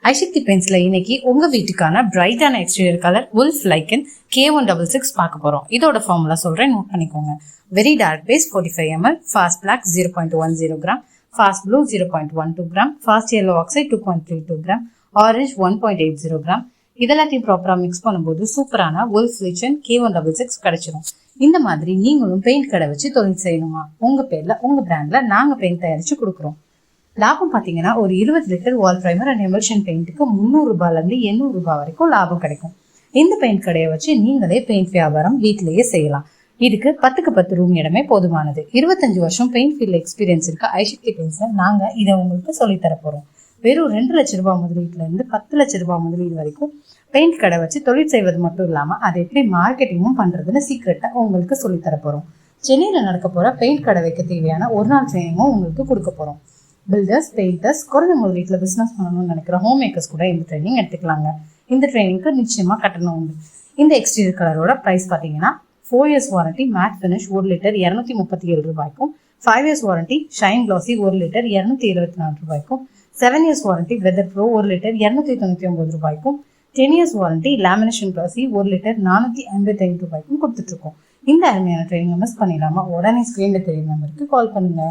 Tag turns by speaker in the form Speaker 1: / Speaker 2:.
Speaker 1: ஐசக்தி பெயிண்ட்ஸ்ல இன்னைக்கு உங்க வீட்டுக்கான பிரைட்டான exterior colour wolf lichen K166 பார்க்க போறோம். இதோட ஃபார்முலா சொல்றேன், நோட் பண்ணிக்கோங்க. Very dark base 45 ml, fast black 0.10 gram, fast blue 0.12 gram, fast yellow oxide 2.32 gram, orange 1.80 gram. இதெல்லாத்தையும் ப்ராப்பரா மிக்ஸ் பண்ணும்போது சூப்பரான உல்ஃப் லைக்கன் K166 கிடைச்சிடும். இந்த மாதிரி நீங்களும் பெயிண்ட் கடை வச்சு தொழில் செய்யணுமா? உங்க பேர்ல உங்க பிராண்ட்ல நாங்க பெயிண்ட் தயாரிச்சு கொடுக்குறோம். லாபம் பாத்தீங்கன்னா ஒரு 20 litre wall primer and emulsion பெயிண்ட்டுக்கு 300 ரூபாயில இருந்து 800 ரூபாய் வரைக்கும் லாபம் கிடைக்கும். இந்த பெயிண்ட் கடையை வச்சு நீங்களே பெயிண்ட் வியாபாரம் வீட்டிலேயே செய்யலாம். இதுக்கு 10க்கு 10 ரூம் இடமே போதுமானது. 25 வருஷம் பெயிண்ட் ஃபீல்ட் எக்ஸ்பீரியன்ஸ் இருக்க ஐசக்தி பெயிண்ட்ஸ்ல நாங்க இதை உங்களுக்கு சொல்லித்தர போறோம். வெறும் 2 லட்சம் ரூபாய் முதலீட்டுல இருந்து 10 லட்சம் ரூபாய் முதலீடு வரைக்கும் பெயிண்ட் கடை வச்சு தொழில் செய்வது மட்டும் இல்லாம அதை எப்படி மார்க்கெட்டிங்கும் பண்றதுன்னு சீக்கிரட்டா உங்களுக்கு சொல்லித்தர போறோம். சென்னையில நடக்க போற பெயிண்ட் கடை வைக்க தேவையான ஒரு நாள் ட்ரைனிங்கும் உங்களுக்கு கொடுக்க போறோம். பில்டர்ஸ், பெயிண்டர்ஸ், குறைந்த முதலீட்டுல பிசினஸ் பண்ணணும்னு நினைக்கிற ஹோம் மேக்கர்ஸ் கூட இந்த ட்ரைனிங் எடுத்துக்கலாங்க. இந்த ட்ரைனிங்க்கு நிச்சயமா கட்டணம் உண்டு. இந்த எக்ஸ்டீரியர் கலரோட பிரைஸ் பாத்தீங்கன்னா 4 years warranty matte finish 1 litre 237 ரூபாய்க்கும், 5 years warranty shine glossy 1 litre 224 ரூபாய்க்கும், 7 years warranty weather pro 1 litre 299 ரூபாய்க்கும், 10 years warranty lamination glossy 1 litre 455 ரூபாய்க்கும் கொடுத்துட்டு இருக்கோம். இந்த அருமையான ட்ரைனிங் மிஸ் பண்ணிடாம உடனே ஸ்கிரீன்ல தெரியும் நம்பருக்கு கால் பண்ணுங்க.